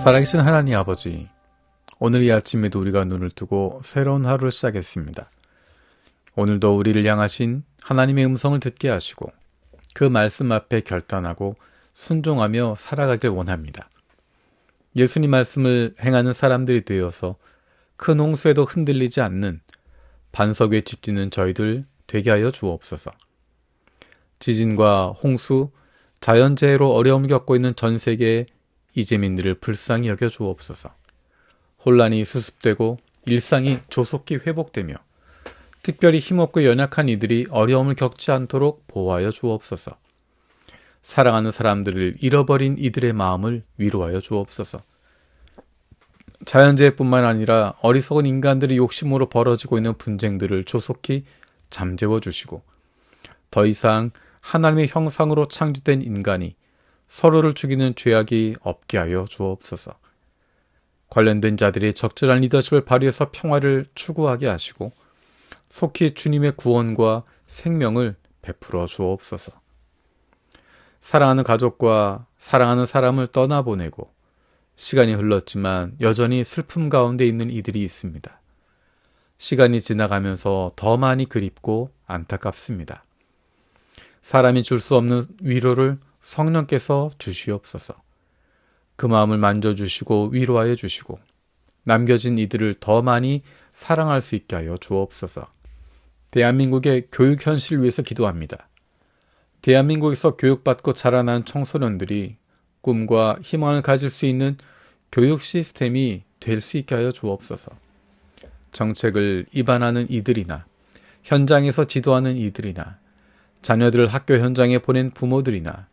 살아계신 하나님 아버지, 오늘 이 아침에도 우리가 눈을 뜨고 새로운 하루를 시작했습니다. 오늘도 우리를 향하신 하나님의 음성을 듣게 하시고 그 말씀 앞에 결단하고 순종하며 살아가길 원합니다. 예수님 말씀을 행하는 사람들이 되어서 큰 홍수에도 흔들리지 않는 반석 위에 집 짓는 저희들 되게 하여 주옵소서. 지진과 홍수, 자연재해로 어려움을 겪고 있는 전 세계의 이재민들을 불쌍히 여겨 주옵소서. 혼란이 수습되고 일상이 조속히 회복되며 특별히 힘없고 연약한 이들이 어려움을 겪지 않도록 보호하여 주옵소서. 사랑하는 사람들을 잃어버린 이들의 마음을 위로하여 주옵소서. 자연재해뿐만 아니라 어리석은 인간들의 욕심으로 벌어지고 있는 분쟁들을 조속히 잠재워 주시고 더 이상 하나님의 형상으로 창조된 인간이 서로를 죽이는 죄악이 없게 하여 주옵소서. 관련된 자들이 적절한 리더십을 발휘해서 평화를 추구하게 하시고 속히 주님의 구원과 생명을 베풀어 주옵소서. 사랑하는 가족과 사랑하는 사람을 떠나보내고 시간이 흘렀지만 여전히 슬픔 가운데 있는 이들이 있습니다. 시간이 지나가면서 더 많이 그립고 안타깝습니다. 사람이 줄 수 없는 위로를 성령께서 주시옵소서. 그 마음을 만져주시고 위로하여 주시고 남겨진 이들을 더 많이 사랑할 수 있게 하여 주옵소서. 대한민국의 교육 현실을 위해서 기도합니다. 대한민국에서 교육받고 자라난 청소년들이 꿈과 희망을 가질 수 있는 교육 시스템이 될 수 있게 하여 주옵소서. 정책을 입안하는 이들이나 현장에서 지도하는 이들이나 자녀들을 학교 현장에 보낸 부모들이나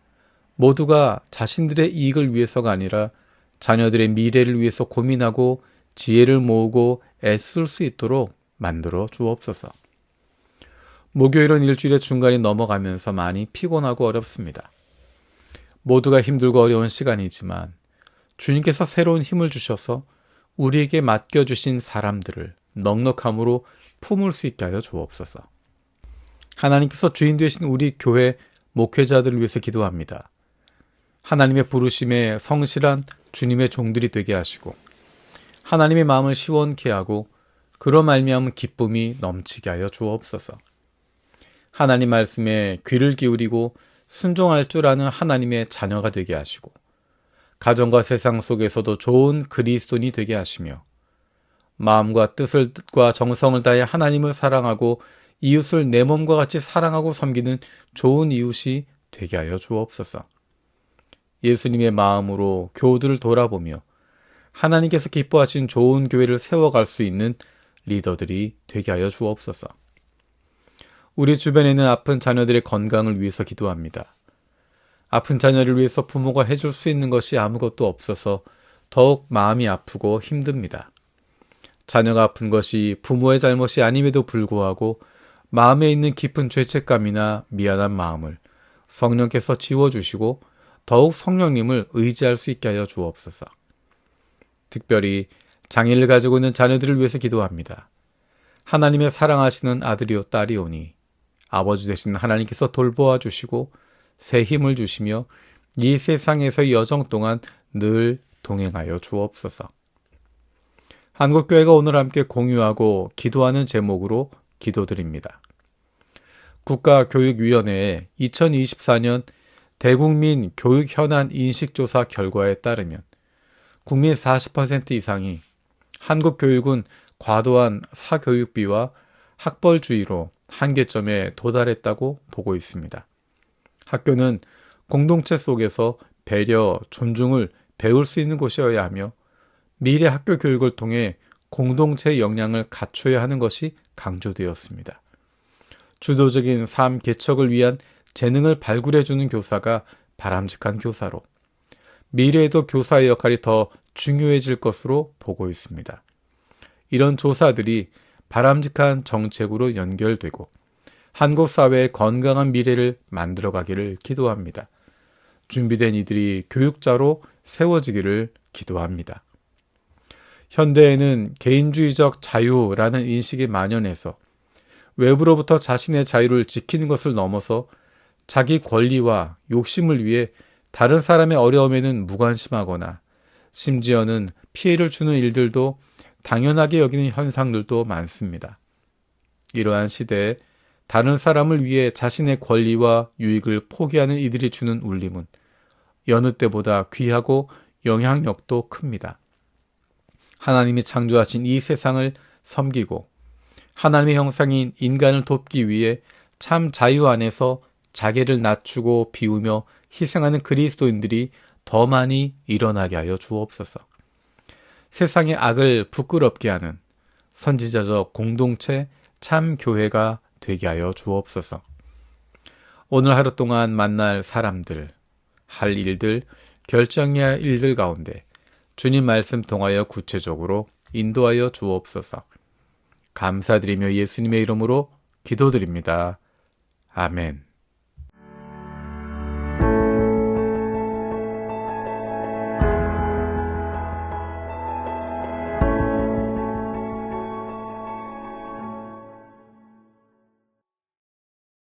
모두가 자신들의 이익을 위해서가 아니라 자녀들의 미래를 위해서 고민하고 지혜를 모으고 애쓸 수 있도록 만들어 주옵소서. 목요일은 일주일의 중간이 넘어가면서 많이 피곤하고 어렵습니다. 모두가 힘들고 어려운 시간이지만 주님께서 새로운 힘을 주셔서 우리에게 맡겨주신 사람들을 넉넉함으로 품을 수 있게 하여 주옵소서. 하나님께서 주인 되신 우리 교회 목회자들을 위해서 기도합니다. 하나님의 부르심에 성실한 주님의 종들이 되게 하시고 하나님의 마음을 시원케 하고 그로 말미암은 기쁨이 넘치게 하여 주옵소서. 하나님 말씀에 귀를 기울이고 순종할 줄 아는 하나님의 자녀가 되게 하시고 가정과 세상 속에서도 좋은 그리스도인이 되게 하시며 마음과 뜻과 정성을 다해 하나님을 사랑하고 이웃을 내 몸과 같이 사랑하고 섬기는 좋은 이웃이 되게 하여 주옵소서. 예수님의 마음으로 교우들을 돌아보며 하나님께서 기뻐하신 좋은 교회를 세워갈 수 있는 리더들이 되게 하여 주옵소서. 우리 주변에 있는 아픈 자녀들의 건강을 위해서 기도합니다. 아픈 자녀를 위해서 부모가 해줄 수 있는 것이 아무것도 없어서 더욱 마음이 아프고 힘듭니다. 자녀가 아픈 것이 부모의 잘못이 아님에도 불구하고 마음에 있는 깊은 죄책감이나 미안한 마음을 성령께서 지워주시고 더욱 성령님을 의지할 수 있게 하여 주옵소서. 특별히 장애를 가지고 있는 자녀들을 위해서 기도합니다. 하나님의 사랑하시는 아들이요 딸이오니 아버지 되신 하나님께서 돌보아 주시고 새 힘을 주시며 이 세상에서의 여정 동안 늘 동행하여 주옵소서. 한국교회가 오늘 함께 공유하고 기도하는 제목으로 기도드립니다. 국가교육위원회의 2024년 대국민 교육 현안 인식조사 결과에 따르면 국민 40% 이상이 한국 교육은 과도한 사교육비와 학벌주의로 한계점에 도달했다고 보고 있습니다. 학교는 공동체 속에서 배려, 존중을 배울 수 있는 곳이어야 하며 미래 학교 교육을 통해 공동체의 역량을 갖춰야 하는 것이 강조되었습니다. 주도적인 삶 개척을 위한 재능을 발굴해주는 교사가 바람직한 교사로 미래에도 교사의 역할이 더 중요해질 것으로 보고 있습니다. 이런 조사들이 바람직한 정책으로 연결되고 한국 사회의 건강한 미래를 만들어가기를 기도합니다. 준비된 이들이 교육자로 세워지기를 기도합니다. 현대에는 개인주의적 자유라는 인식이 만연해서 외부로부터 자신의 자유를 지키는 것을 넘어서 자기 권리와 욕심을 위해 다른 사람의 어려움에는 무관심하거나 심지어는 피해를 주는 일들도 당연하게 여기는 현상들도 많습니다. 이러한 시대에 다른 사람을 위해 자신의 권리와 유익을 포기하는 이들이 주는 울림은 여느 때보다 귀하고 영향력도 큽니다. 하나님이 창조하신 이 세상을 섬기고 하나님의 형상인 인간을 돕기 위해 참 자유 안에서 자기를 낮추고 비우며 희생하는 그리스도인들이 더 많이 일어나게 하여 주옵소서. 세상의 악을 부끄럽게 하는 선지자적 공동체 참 교회가 되게 하여 주옵소서. 오늘 하루 동안 만날 사람들, 할 일들, 결정해야 할 일들 가운데 주님 말씀 통하여 구체적으로 인도하여 주옵소서. 감사드리며 예수님의 이름으로 기도드립니다. 아멘.